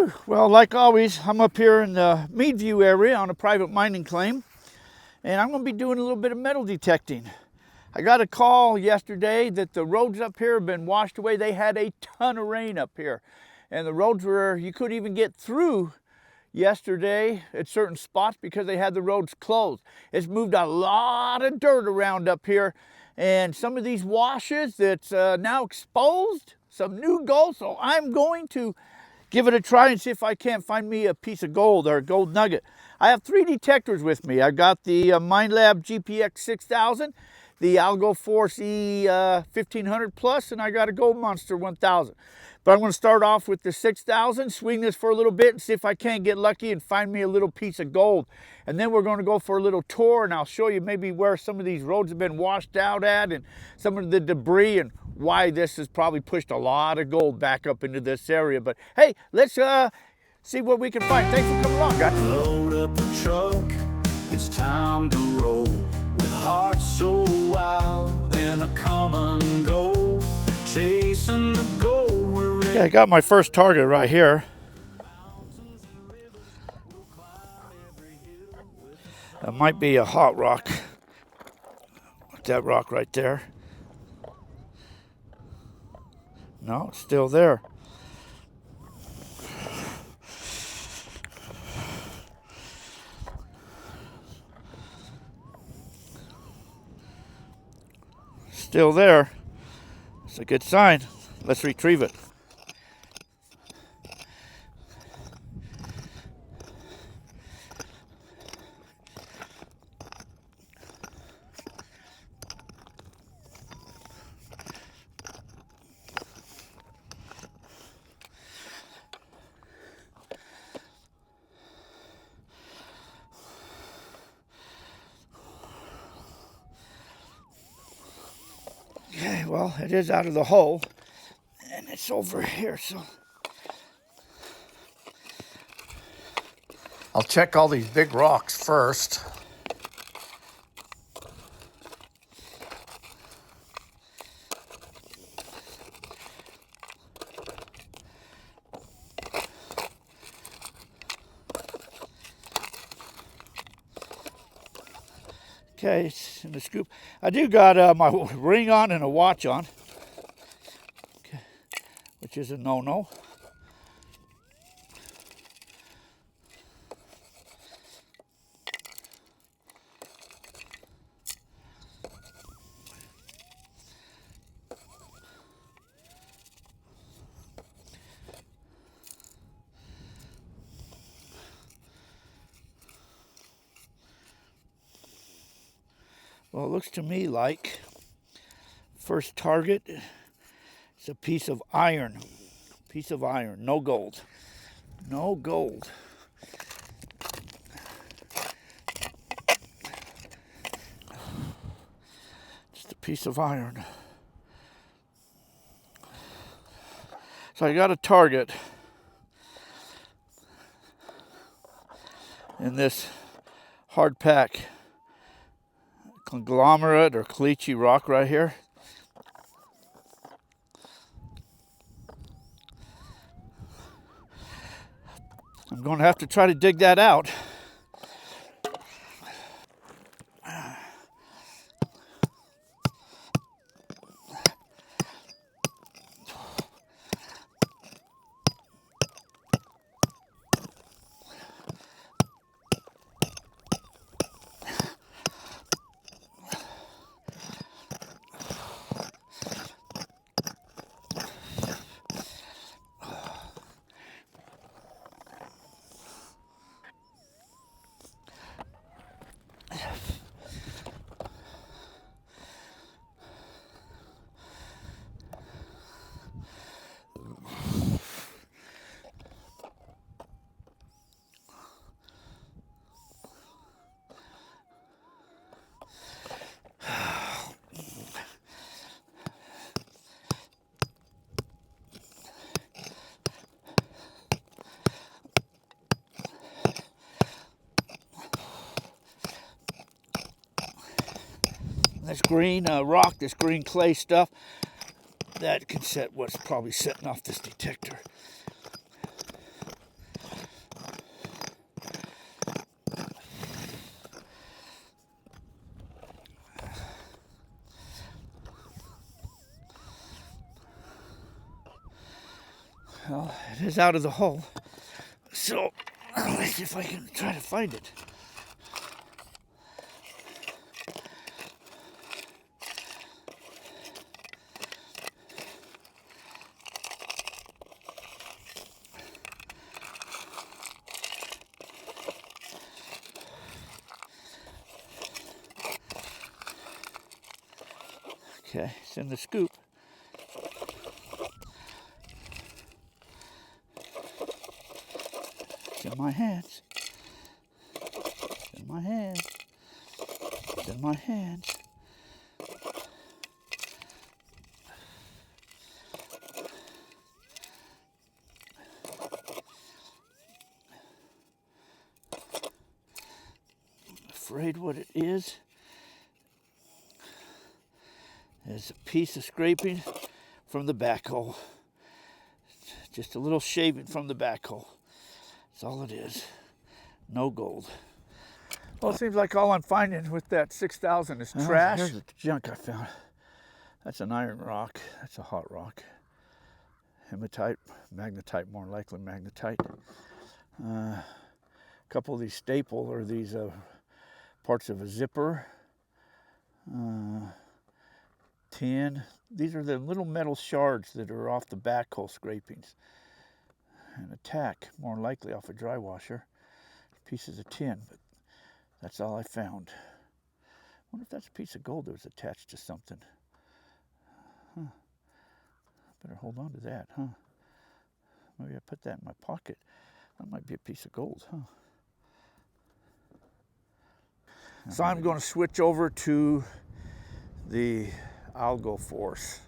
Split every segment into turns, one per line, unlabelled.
Whew. Well, like always, I'm up here in the Meadview area on a private mining claim, and I'm going to be doing a little bit of metal detecting. I got a call yesterday that the roads up here have been washed away. They had a ton of rain up here, and the roads were, you couldn't even get through yesterday at certain spots because they had the roads closed. It's moved a lot of dirt around up here, and some of these washes that's now exposed, some new gold, so I'm going to give it a try and see if I can't find me a piece of gold or a gold nugget. I have 3 detectors with me. I've got the MineLab GPX 6000, the Algo Force E 1500 Plus, and I got a Gold Monster 1000. But I'm going to start off with the 6000, swing this for a little bit and see if I can't get lucky and find me a little piece of gold. And then we're going to go for a little tour, and I'll show you maybe where some of these roads have been washed out at and some of the debris and why this has probably pushed a lot of gold back up into this area. But hey, let's see what we can find. Thanks for coming along, guys.
Load up the truck, it's time to roll. With hearts so wild and a common goal, chasing the gold.
Yeah, I got my first target right here. That might be a hot rock. That rock right there. No, it's still there. Still there. It's a good sign. Let's retrieve it. Okay, well, it is out of the hole, and it's over here, so I'll check all these big rocks first. Okay, it's in the scoop. I do got my ring on and a watch on, okay, which is a no-no. Well, it looks to me like first target is a piece of iron. Piece of iron, no gold. No gold. Just a piece of iron. So I got a target in this hard pack conglomerate or caliche rock right here. I'm going to have to try to dig that out. This green rock, this green clay stuff, that can set what's probably setting off this detector. Well, it is out of the hole. So, let's see if I can try to find it. Okay, it's in the scoop. It's in my hands. It's in my hands. It's in my hands. Afraid what it is a piece of scraping from the backhoe. Just a little shaving from the backhoe. That's all it is. No gold. Well, it seems like all I'm finding with that 6,000 is trash. Here's the junk I found. That's an iron rock. That's a hot rock. Hematite, magnetite, more likely magnetite. A couple of these staple or these parts of a zipper. Tin. These are the little metal shards that are off the backhoe scrapings. And a tack, more likely off a dry washer. Pieces of tin, but that's all I found. I wonder if that's a piece of gold that was attached to something. Huh. Better hold on to that, huh? Maybe I put that in my pocket. That might be a piece of gold, huh? So I'm going to switch over to the algo force.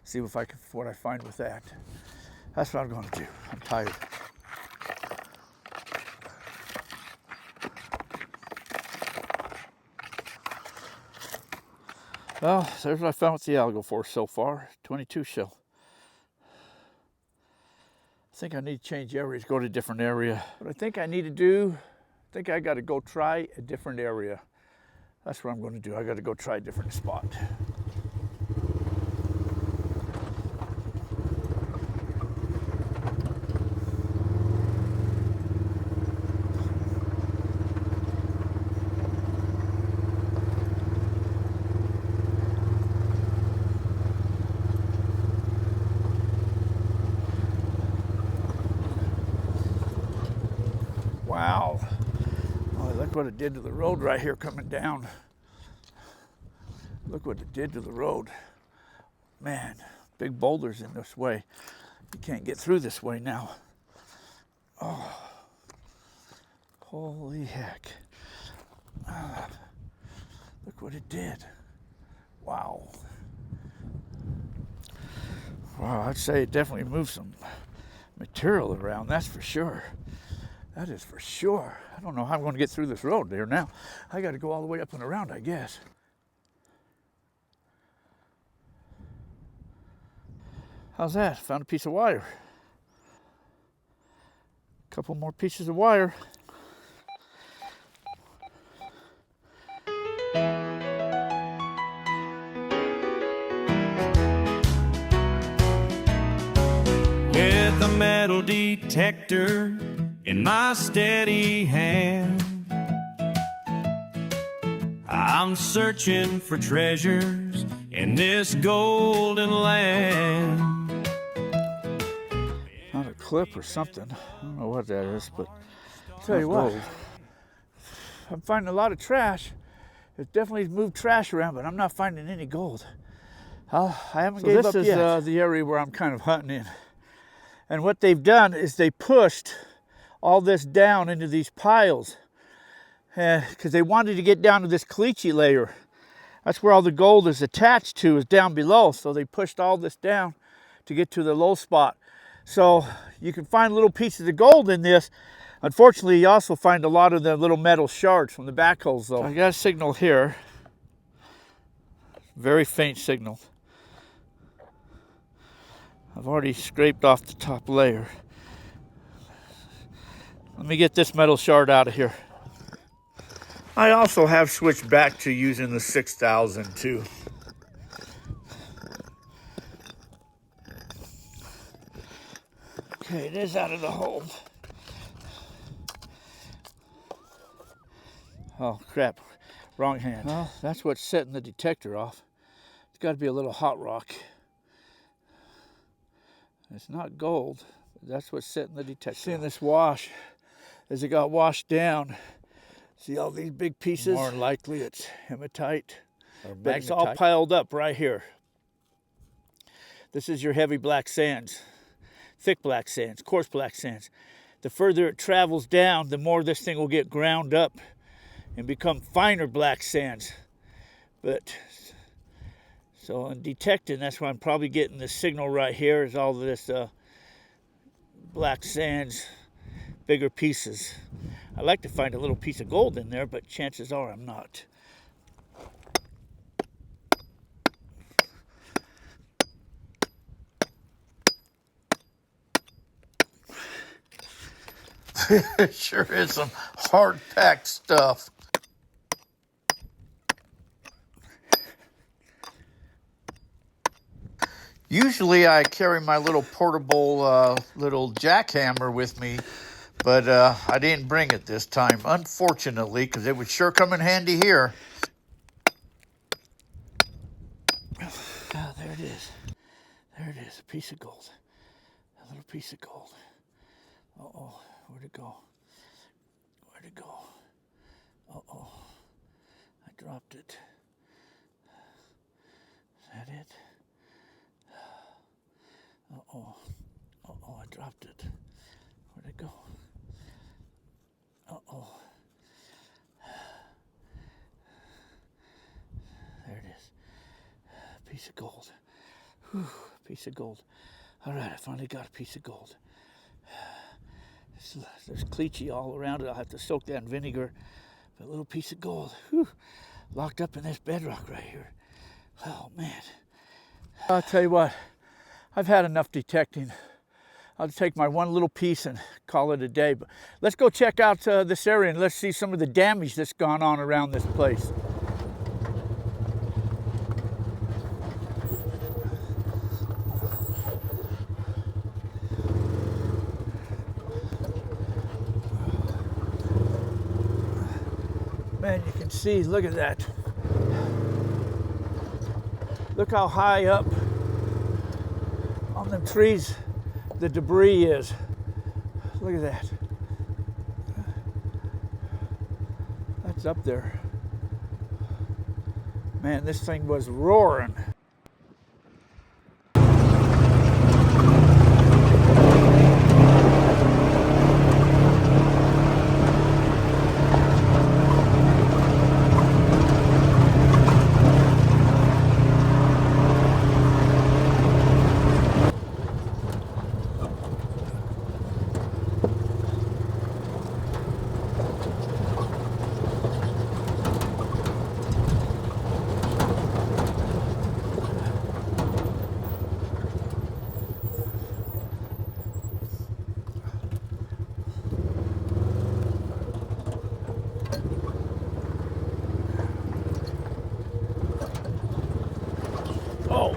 See if I can, what I find with that. That's what I'm going to do. I'm tired. Well, there's what I found with the algo force so far. 22 shell. I think I need to change areas, go to a different area. What I think I need to do, I think I got to go try a different area. That's what I'm going to do. I got to go try a different spot. Wow. Oh, look what it did to the road right here coming down. Look what it did to the road. Man, big boulders in this way. You can't get through this way now. Oh, holy heck. Look what it did. Wow. Wow, I'd say it definitely moved some material around, that's for sure. That is for sure. I don't know how I'm going to get through this road there now. I got to go all the way up and around, I guess. How's that? Found a piece of wire. A couple more pieces of wire.
With a metal detector in my steady hand, I'm searching for treasures in this golden land.
Not a clip or something. I don't know what that is, but I'll tell you what, I'm finding a lot of trash. It definitely moved trash around, but I'm not finding any gold. I haven't gave up yet. This is the area where I'm kind of hunting in. And what they've done is they pushed all this down into these piles because they wanted to get down to this caliche layer. That's where all the gold is attached to, is down below. So they pushed all this down to get to the low spot. So you can find little pieces of gold in this. Unfortunately, you also find a lot of the little metal shards from the backhoes though. So I got a signal here. Very faint signal. I've already scraped off the top layer. Let me get this metal shard out of here. I also have switched back to using the 6,000 too. Okay, it is out of the hole. Oh, crap. Wrong hand. Well, that's what's setting the detector off. It's got to be a little hot rock. It's not gold, but that's what's setting the detector. Seeing this wash, as it got washed down, see all these big pieces? More likely it's hematite or magnetite. But it's all piled up right here. This is your heavy black sands, thick black sands, coarse black sands. The further it travels down, the more this thing will get ground up and become finer black sands. But so in detecting, that's why I'm probably getting the signal right here is all this black sands, bigger pieces. I'd like to find a little piece of gold in there, but chances are I'm not.
It sure is some hard-packed stuff. Usually I carry my little portable little jackhammer with me, but I didn't bring it this time, unfortunately, because it would sure come in handy here.
Ah, there it is. There it is, a piece of gold. A little piece of gold. Uh-oh, where'd it go? Where'd it go? Uh-oh, I dropped it. Is that it? Uh-oh, uh-oh, I dropped it. Where'd it go? Uh-oh. There it is. A piece of gold. Whew, a piece of gold. All right, I finally got a piece of gold. There's cleachy all around it. I'll have to soak that in vinegar. But a little piece of gold. Whew, locked up in this bedrock right here. Oh, man. I'll tell you what. I've had enough detecting. I'll take my one little piece and call it a day. But let's go check out this area and let's see some of the damage that's gone on around this place. Man, you can see, look at that. Look how high up on them trees the debris is. Look at that. That's up there. Man, this thing was roaring. Oh.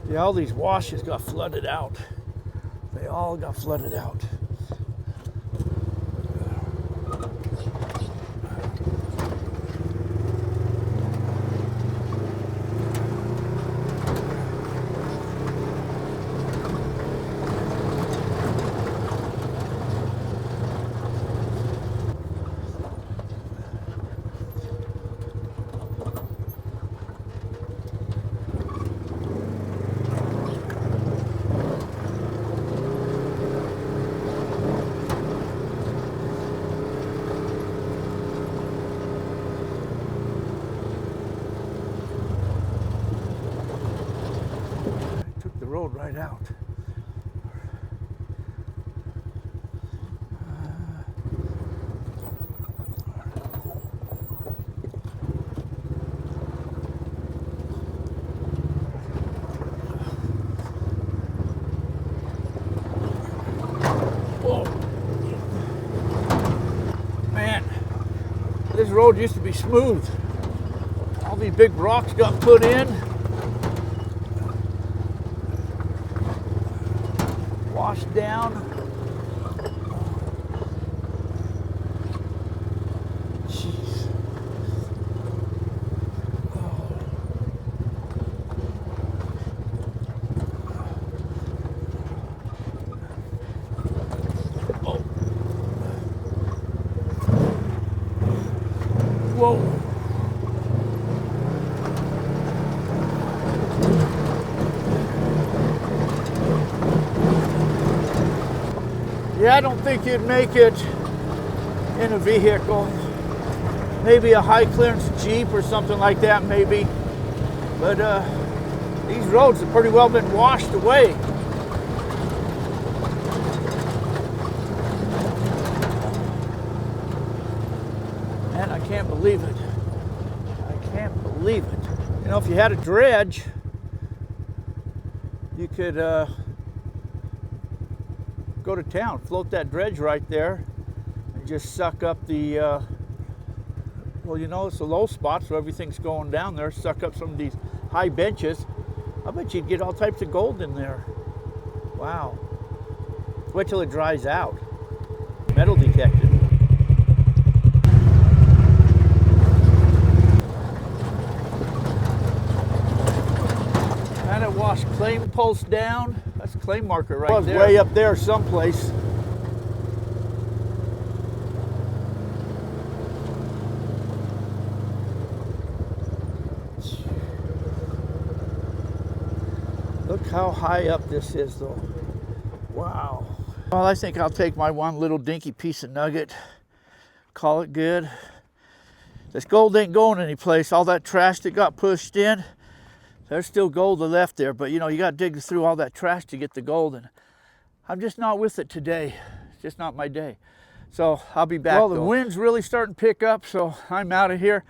Yeah, all these washes got flooded out. They all got flooded out. Road right out. Whoa. This road used to be smooth. All these big rocks got put in. Washed down. Jeez. Oh. Whoa. Yeah, I don't think you'd make it in a vehicle. Maybe a high clearance Jeep or something like that, maybe. But these roads have pretty well been washed away. And I can't believe it. I can't believe it. You know, if you had a dredge, you could go to town, float that dredge right there, and just suck up the, well, you know, it's a low spot, so everything's going down there, suck up some of these high benches. I bet you'd get all types of gold in there. Wow. Wait till it dries out. Metal detected. And it washed claim post down. That's a claim marker right there. Way up there someplace. Look how high up this is though. Wow. Well, I think I'll take my one little dinky piece of nugget, call it good. This gold ain't going anyplace. All that trash that got pushed in, there's still gold left there, but you know, you got to dig through all that trash to get the gold, and I'm just not with it today. It's just not my day. So I'll be back. Well, the wind's really starting to pick up, so I'm out of here.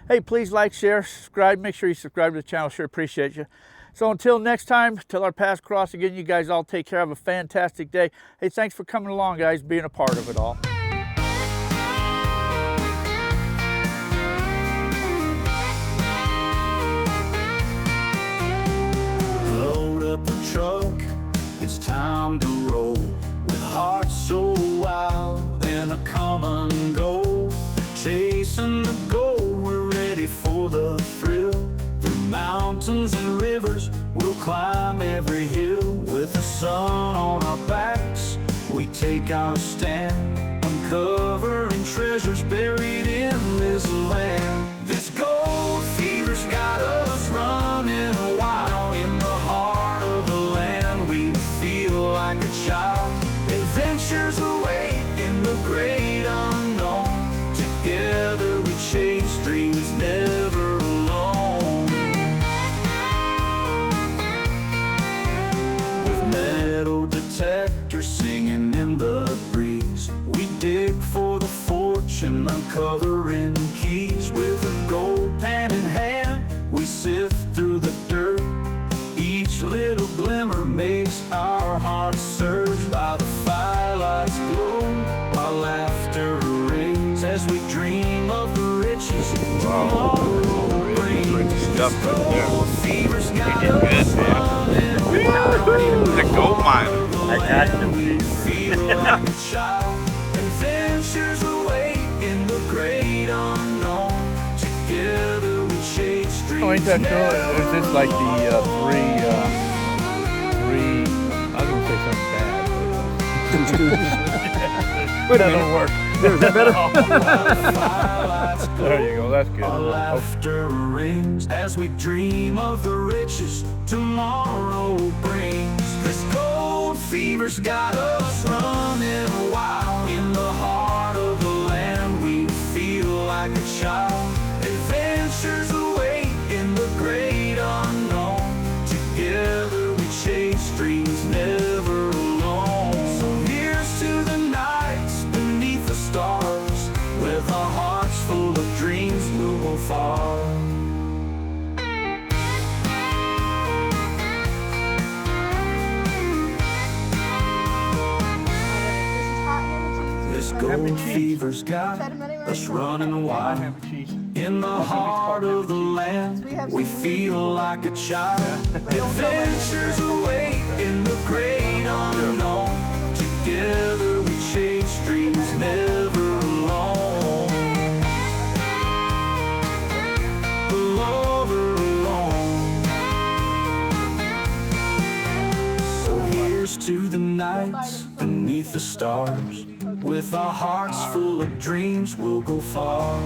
Hey, please like, share, subscribe. Make sure you subscribe to the channel. Sure appreciate you. So until next time, till our paths cross again, you guys all take care. Have a fantastic day. Hey, thanks for coming along, guys, being a part of it all.
Load up the truck, it's time to roll. With hearts so wild and a come and go. Chasing the goal, we're ready for the thrill. Through mountains and rivers, we'll climb every hill. With the sun on our backs, we take our stand, uncovering treasures buried in this land. This gold fever's got us running wild. In the heart of the land, we feel like a child. Adventures await in the great unknown. Together we chase dreams never alone. With metal detectors singing in the breeze, we dig for the fortune, uncovering keys. With a gold pan in hand, we sift through the dirt. Each little glimmer makes our hearts surge. By the firelight's glow, our laughter rings as we dream of the riches tomorrow brings.
Stuff right there.
Fever's got
You did
us
good, man.
running.
He's a gold miner.
I got him. We feel like a child. Adventures await in the great unknown. Together we chase dreams.
Oh, ain't that cool? Is this like the three, I was gonna say something bad, but that'll work. Is that better? There you go, that's good.
Our laughter rings as we dream of the riches tomorrow brings. This gold fever's got us running wild. In the heart of the land, we feel like a child. Adventures await in the great unknown. Together we chase dreams never alone. So here's to the nights beneath the stars. With our hearts full of dreams, we'll go far. This gold and fever's got us running wild.
Ham and cheese.
In the heart of the land, we feel like a child. Adventures await in the great unknown. Together we chase dreams never alone. Never alone. So here's to the nights beneath the stars. With our hearts full of dreams, we'll go far.